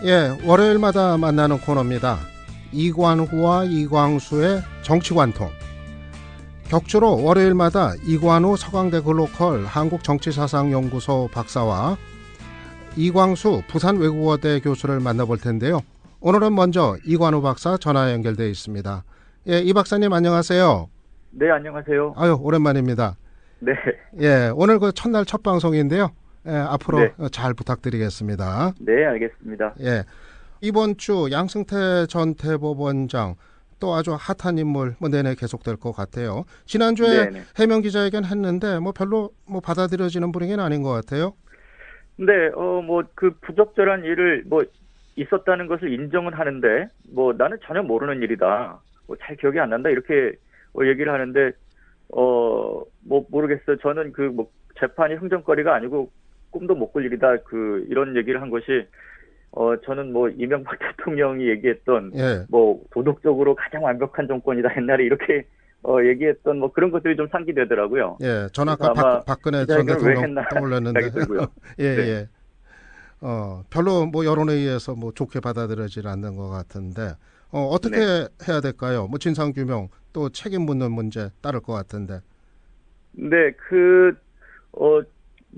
예, 월요일마다 만나는 코너입니다. 이관후와 이광수의 정치관통. 격주로 월요일마다 이관후 서강대 글로컬 한국정치사상연구소 박사와 이광수 부산외국어대 교수를 만나볼 텐데요. 오늘은 먼저 이관후 박사 전화 연결되어 있습니다. 예, 이 박사님 안녕하세요. 네, 안녕하세요. 아유, 오랜만입니다. 네. 예, 오늘 그 첫날 첫 방송인데요. 예, 앞으로 네. 잘 부탁드리겠습니다. 네, 알겠습니다. 예, 이번 주 양승태 전 대법원장 또 아주 핫한 인물 내내 계속될 것 같아요. 지난주에 네네. 해명 기자회견 했는데 별로 받아들여지는 분위기는 아닌 것 같아요. 네, 그 부적절한 일을 있었다는 것을 인정은 하는데, 나는 전혀 모르는 일이다. 잘 기억이 안 난다. 이렇게 얘기를 하는데, 모르겠어요. 저는 재판이 흥정거리가 아니고 꿈도 못 꿀 일이다. 이런 얘기를 한 것이, 저는 이명박 대통령이 얘기했던, 예. 도덕적으로 가장 완벽한 정권이다. 옛날에 이렇게, 얘기했던 그런 것들이 좀 상기되더라고요. 예, 전 아까 박근혜 전 대통령 떠올렸는데. 예, 네. 예. 별로 여론에 의해서 좋게 받아들여지지 않는 것 같은데, 어떻게 네. 해야 될까요? 진상규명 또 책임 묻는 문제 따를 것 같은데. 네,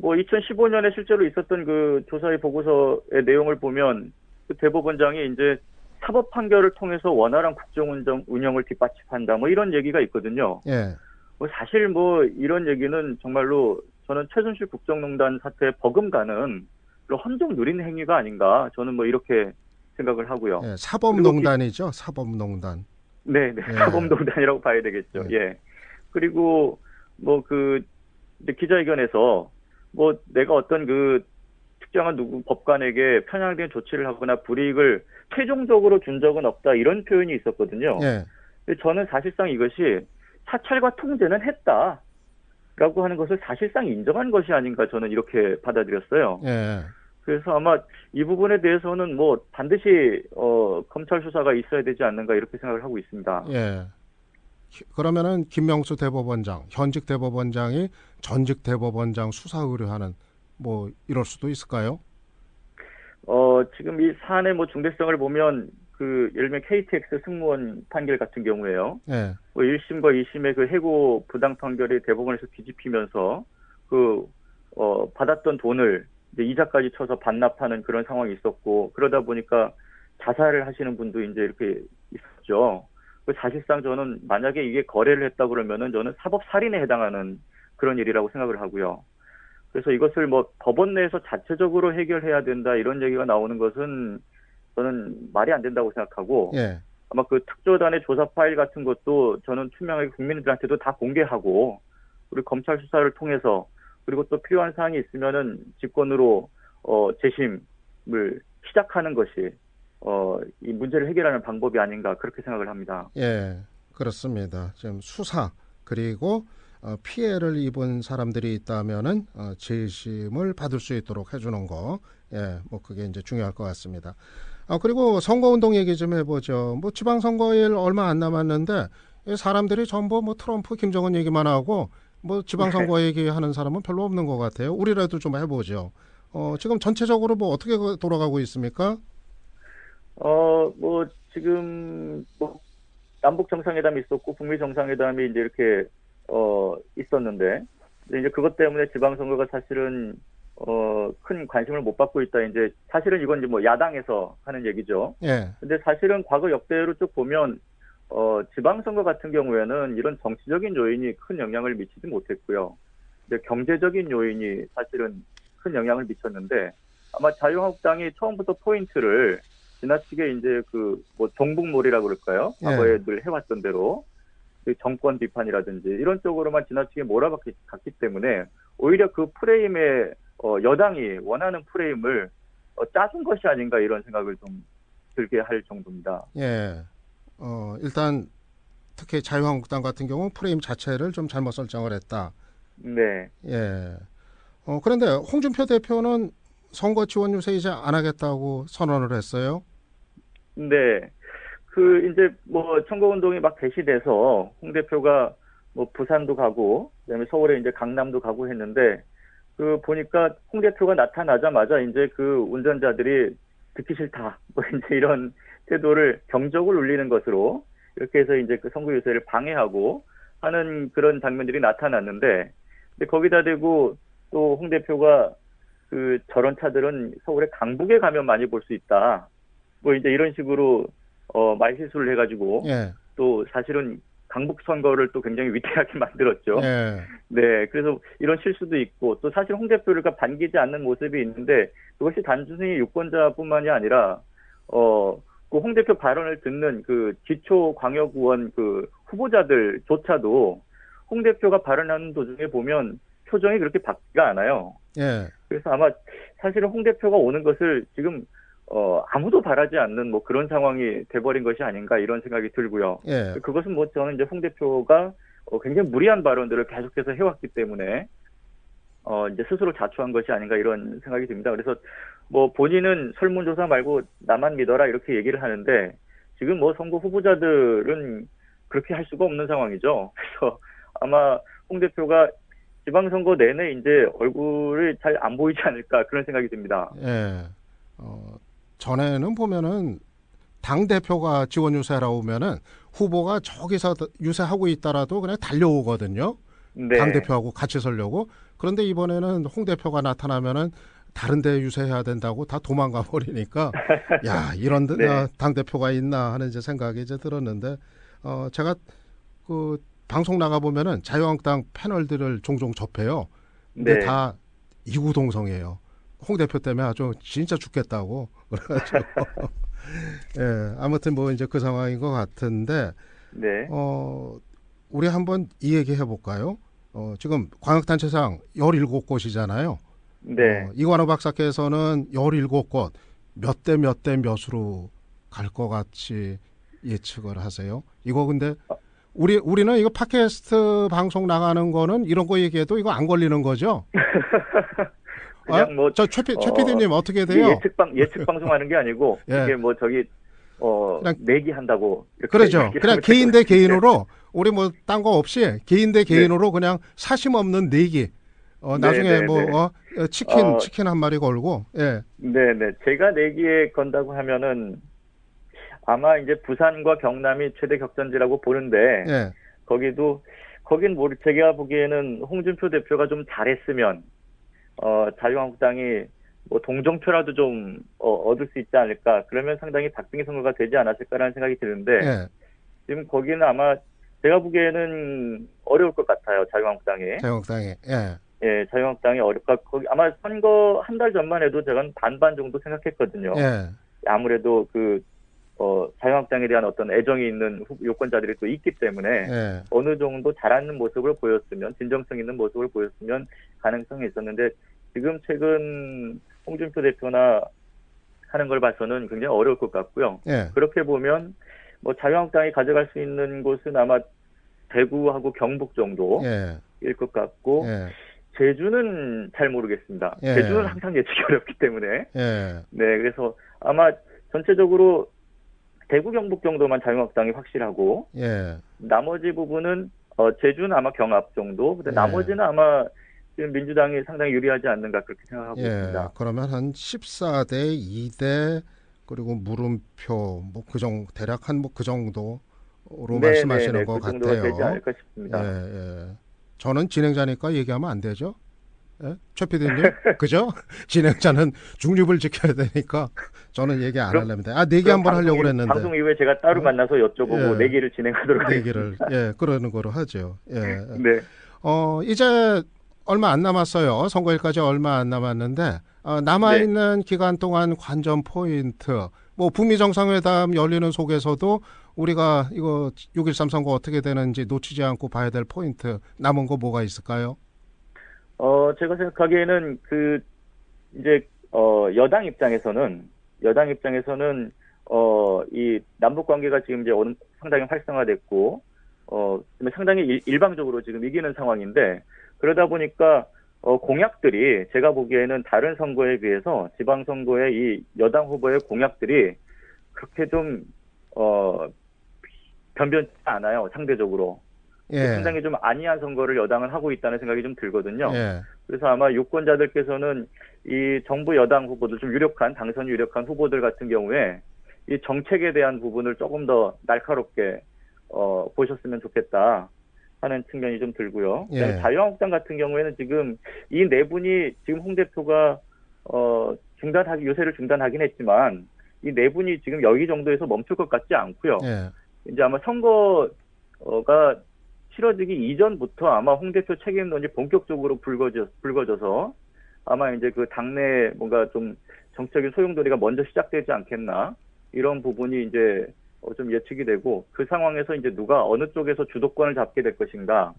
2015년에 실제로 있었던 그 조사의 보고서의 내용을 보면 그 대법원장이 이제 사법 판결을 통해서 원활한 국정운영을 뒷받침한다. 이런 얘기가 있거든요. 예. 사실 이런 얘기는 정말로 저는 최순실 국정농단 사태에 버금가는 헌정 누리는 행위가 아닌가. 저는 이렇게 생각을 하고요. 예, 사법농단이죠. 사법농단. 네, 예. 사법농단이라고 봐야 되겠죠. 예. 예. 그리고 이제 기자회견에서 내가 어떤 특정한 법관에게 편향된 조치를 하거나 불이익을 최종적으로 준 적은 없다 이런 표현이 있었거든요. 예. 근데 저는 사실상 이것이 사찰과 통제는 했다라고 하는 것을 사실상 인정한 것이 아닌가 저는 이렇게 받아들였어요. 예. 그래서 아마 이 부분에 대해서는 반드시 검찰 수사가 있어야 되지 않는가 이렇게 생각을 하고 있습니다. 예. 그러면은 김명수 대법원장, 현직 대법원장이 전직 대법원장 수사 의뢰하는 이럴 수도 있을까요? 지금 이 사안의 중대성을 보면 예를 들면 KTX 승무원 판결 같은 경우에요. 예. 1심과 2심의 해고 부당 판결이 대법원에서 뒤집히면서 받았던 돈을 이제 이자까지 쳐서 반납하는 그런 상황이 있었고 그러다 보니까 자살을 하시는 분도 이제 이렇게 있었죠. 사실상 저는 만약에 이게 거래를 했다 그러면은 저는 사법 살인에 해당하는 그런 일이라고 생각을 하고요. 그래서 이것을 법원 내에서 자체적으로 해결해야 된다 이런 얘기가 나오는 것은 저는 말이 안 된다고 생각하고 예. 아마 특조단의 조사 파일 같은 것도 저는 투명하게 국민들한테도 다 공개하고 우리 검찰 수사를 통해서 그리고 또 필요한 사항이 있으면은 직권으로 재심을 시작하는 것이 이 문제를 해결하는 방법이 아닌가 그렇게 생각을 합니다. 예, 그렇습니다. 지금 수사 그리고 피해를 입은 사람들이 있다면은 재심을 받을 수 있도록 해주는 거, 예, 그게 이제 중요할 것 같습니다. 그리고 선거운동 얘기 좀 해보죠. 지방선거일 얼마 안 남았는데 사람들이 전부 트럼프, 김정은 얘기만 하고 지방선거 얘기하는 사람은 별로 없는 것 같아요. 우리라도 좀 해보죠. 지금 전체적으로 어떻게 돌아가고 있습니까? 지금 남북 정상회담이 있었고 북미 정상회담이 이제 이렇게 있었는데 이제 그것 때문에 지방선거가 사실은 큰 관심을 못 받고 있다. 이제 사실은 이건 이제 야당에서 하는 얘기죠. 예. 근데 사실은 과거 역대로 쭉 보면 지방선거 같은 경우에는 이런 정치적인 요인이 큰 영향을 미치지 못했고요. 이제 경제적인 요인이 사실은 큰 영향을 미쳤는데 아마 자유한국당이 처음부터 포인트를 지나치게 이제 종북몰이라고 그럴까요? 과거에 늘 해왔던 대로 정권 비판이라든지 이런 쪽으로만 지나치게 몰아갔기 때문에 오히려 그 프레임에 여당이 원하는 프레임을 짜준 것이 아닌가 이런 생각을 좀 들게 할 정도입니다. 예. 일단 특히 자유한국당 같은 경우 프레임 자체를 좀 잘못 설정을 했다. 네. 예. 그런데 홍준표 대표는 선거 지원 유세 이제 안 하겠다고 선언을 했어요. 네. 이제 선거운동이 막 개시돼서 홍 대표가 부산도 가고 그다음에 서울에 이제 강남도 가고 했는데 보니까 홍 대표가 나타나자마자 이제 운전자들이 듣기 싫다. 뭐 이제 이런 태도를 경적을 울리는 것으로 이렇게 해서 이제 그 선거 유세를 방해하고 하는 그런 장면들이 나타났는데, 근데 거기다 대고 또 홍 대표가 그 저런 차들은 서울의 강북에 가면 많이 볼 수 있다. 뭐 이제 이런 식으로 말실수를 해가지고 예, 또 사실은 강북 선거를 또 굉장히 위태하게 만들었죠. 예, 네, 그래서 이런 실수도 있고 또 사실 홍 대표를 반기지 않는 모습이 있는데 그것이 단순히 유권자뿐만이 아니라 그 홍 대표 발언을 듣는 그 기초 광역의원 그 후보자들조차도 홍 대표가 발언하는 도중에 보면 표정이 그렇게 밝지가 않아요. 예, 그래서 아마 사실은 홍 대표가 오는 것을 지금 아무도 바라지 않는 뭐 그런 상황이 돼버린 것이 아닌가 이런 생각이 들고요. 예, 그것은 뭐 저는 이제 홍 대표가 굉장히 무리한 발언들을 계속해서 해왔기 때문에 이제 스스로 자초한 것이 아닌가 이런 생각이 듭니다. 그래서 뭐 본인은 설문조사 말고 나만 믿어라 이렇게 얘기를 하는데 지금 뭐 선거 후보자들은 그렇게 할 수가 없는 상황이죠. 그래서 아마 홍 대표가 지방선거 내내 이제 얼굴이 잘 안 보이지 않을까 그런 생각이 듭니다. 예. 전에는 보면은 당 대표가 지원 유세하러 오면은 후보가 저기서 유세하고 있더라도 그냥 달려오거든요. 당 네, 대표하고 같이 서려고. 그런데 이번에는 홍 대표가 나타나면은 다른 데 유세해야 된다고 다 도망가 버리니까 야, 이런 네, 당 대표가 있나 하는 이제 생각이 이제 들었는데 제가 그 방송 나가 보면은 자유한국당 패널들을 종종 접해요. 근데 네, 다 이구동성이에요. 홍 대표 때문에 아주 진짜 죽겠다고 그래가지고 예, 아무튼 뭐 이제 그 상황인 것 같은데 네, 우리 한번 이 얘기 해볼까요? 지금 광역단체장 17곳이잖아요. 네. 이관호 박사께서는 17곳 몇 대 몇 대 몇으로 갈 것 같이 예측을 하세요. 이거 근데 우리는 이거 팟캐스트 방송 나가는 거는 이런 거 얘기해도 이거 안 걸리는 거죠? 그냥 뭐, 최 PD님 어떻게 이게 돼요? 예측 방송하는 게 아니고, 예, 이게 뭐 그냥 내기한다고, 이렇게 그러죠. 얘기를 그냥 하면 개인 대 될것 같은데. 개인으로 우리 뭐 딴 거 없이 개인 대 네, 개인으로 그냥 사심 없는 내기. 네, 나중에 네, 네. 어, 치킨 한 마리 걸고 예, 네, 네. 제가 내기에 건다고 하면은, 아마 이제 부산과 경남이 최대 격전지라고 보는데, 예, 거긴 제가 보기에는 홍준표 대표가 좀 잘했으면, 자유한국당이 뭐 동정표라도 좀 얻을 수 있지 않을까. 그러면 상당히 박빙의 선거가 되지 않았을까라는 생각이 드는데 예. 지금 거기는 아마 제가 보기에는 어려울 것 같아요. 자유한국당이. 자유한국당이 예, 예, 자유한국당이 어렵까. 거기 아마 선거 한 달 전만 해도 제가 반반 정도 생각했거든요. 예, 아무래도 자유한국당에 대한 어떤 애정이 있는 유권자들이 또 있기 때문에 예, 어느 정도 잘하는 모습을 보였으면, 진정성 있는 모습을 보였으면 가능성이 있었는데 지금 최근 홍준표 대표나 하는 걸 봐서는 굉장히 어려울 것 같고요. 예, 그렇게 보면 뭐 자유한국당이 가져갈 수 있는 곳은 아마 대구하고 경북 정도일 예, 것 같고 예, 제주는 잘 모르겠습니다. 제주는 예, 항상 예측이 어렵기 때문에 예, 네, 그래서 아마 전체적으로 대구 경북 정도만 자유한국당이 확실하고 예, 나머지 부분은 제주는 아마 경합 정도. 근데 예, 나머지는 아마 지금 민주당이 상당히 유리하지 않는가 그렇게 생각하고 예. 있습니다. 그러면 한 14대 2대 그리고 물음표 뭐 그 정도 대략 한 뭐 그 정도로 말씀하시는 네네네, 것 그 정도가 되지 같아요. 않을까 예, 싶습니다. 예. 저는 진행자니까 얘기하면 안 되죠. 예? 최 PD님, 그죠? 진행자는 중립을 지켜야 되니까 저는 얘기 안 그럼 하려는데 내기 그럼 한번 하려고 그랬는데 방송 이후에 제가 따로 만나서 여쭤보고 예, 내기를 진행하도록 내기를 하겠습니다. 그러는 거로 하죠. 예. 네, 이제 얼마 안 남았어요. 선거일까지 얼마 안 남았는데 남아 네. 있는 기간 동안 관전 포인트, 뭐 북미 정상회담 열리는 속에서도 우리가 이거 6.13 선거 어떻게 되는지 놓치지 않고 봐야 될 포인트 남은 거 뭐가 있을까요? 제가 생각하기에는 이제 여당 입장에서는 이 남북 관계가 지금 이제 상당히 활성화됐고 상당히 일방적으로 지금 이기는 상황인데 그러다 보니까 공약들이 제가 보기에는 다른 선거에 비해서 지방선거의 이 여당 후보의 공약들이 그렇게 좀 변변치 않아요, 상대적으로. 예, 상당히 좀 안이한 선거를 여당은 하고 있다는 생각이 좀 들거든요. 예, 그래서 아마 유권자들께서는 이 정부 여당 후보들 좀 유력한 당선이 유력한 후보들 같은 경우에 이 정책에 대한 부분을 조금 더 날카롭게 보셨으면 좋겠다 하는 측면이 좀 들고요. 그다음에 예, 자유한국당 같은 경우에는 지금 이 네 분이 지금 홍 대표가 요새를 중단하긴 했지만 이 네 분이 지금 여기 정도에서 멈출 것 같지 않고요. 예, 이제 아마 선거가 치러지기 이전부터 아마 홍 대표 책임론이 본격적으로 불거져서 아마 이제 그 당내 뭔가 좀 정치적인 소용돌이가 먼저 시작되지 않겠나 이런 부분이 이제 좀 예측이 되고 그 상황에서 이제 누가 어느 쪽에서 주도권을 잡게 될 것인가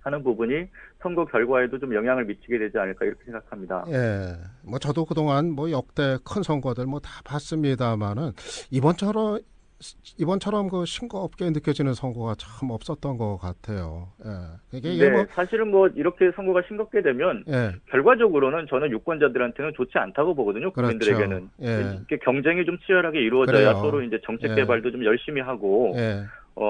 하는 부분이 선거 결과에도 좀 영향을 미치게 되지 않을까 이렇게 생각합니다. 예. 뭐 저도 그동안 뭐 역대 큰 선거들 뭐 다 봤습니다만은 이번처럼 그 싱겁게 느껴지는 선거가 참 없었던 것 같아요. 예. 이게 뭐 네, 사실은 뭐 이렇게 선거가 싱겁게 되면 예, 결과적으로는 저는 유권자들한테는 좋지 않다고 보거든요. 그렇죠. 국민들에게는 예, 이렇게 경쟁이 좀 치열하게 이루어져야 그래요. 서로 이제 정책 예, 개발도 좀 열심히 하고 예,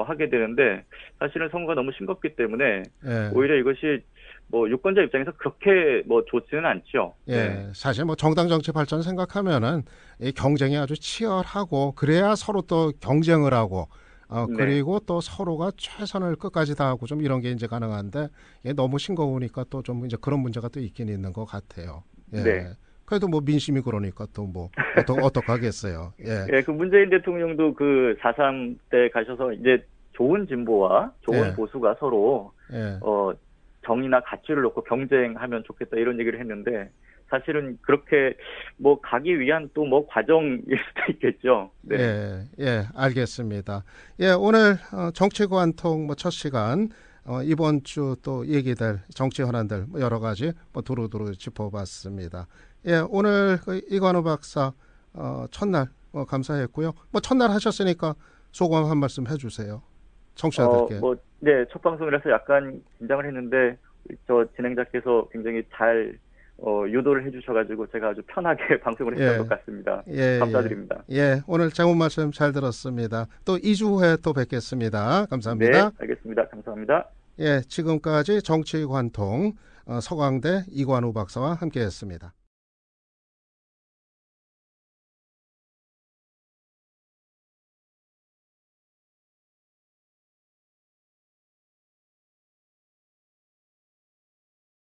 하게 되는데 사실은 선거가 너무 싱겁기 때문에 예. 오히려 이것이 뭐 유권자 입장에서 그렇게 뭐 좋지는 않죠. 네, 예, 사실 뭐 정당 정치 발전 생각하면은 이 경쟁이 아주 치열하고 그래야 서로 또 경쟁을 하고 네, 그리고 또 서로가 최선을 끝까지 다하고 좀 이런 게 이제 가능한데 이게 너무 싱거우니까 또 좀 이제 그런 문제가 또 있긴 있는 것 같아요. 네. 예. 그래도 뭐 민심이 그러니까 또 뭐 어떡하겠어요. 예, 예, 그 문재인 대통령도 그 4.3 때 가셔서 이제 좋은 진보와 좋은 예, 보수가 서로 예, 정의나 가치를 놓고 경쟁하면 좋겠다 이런 얘기를 했는데 사실은 그렇게 뭐 가기 위한 또 뭐 과정일 수도 있겠죠. 네. 예, 예, 알겠습니다. 예, 오늘 정치관통 뭐 첫 시간 이번 주 또 얘기될 정치 현안들 뭐 여러 가지 뭐 두루두루 짚어봤습니다. 예, 오늘 그 이관우 박사 첫날 감사했고요. 뭐 첫날 하셨으니까 소감 한 말씀 해주세요. 청취자들께. 네, 첫 방송이라서 약간 긴장을 했는데 저 진행자께서 굉장히 잘 유도를 해주셔가지고 제가 아주 편하게 방송을 했던 것 예, 같습니다. 예, 예, 감사드립니다. 예. 오늘 재문 말씀 잘 들었습니다. 또 2주 후에 또 뵙겠습니다. 네, 감사합니다. 알겠습니다. 감사합니다. 예, 지금까지 정치관통 서강대 이관우 박사와 함께했습니다.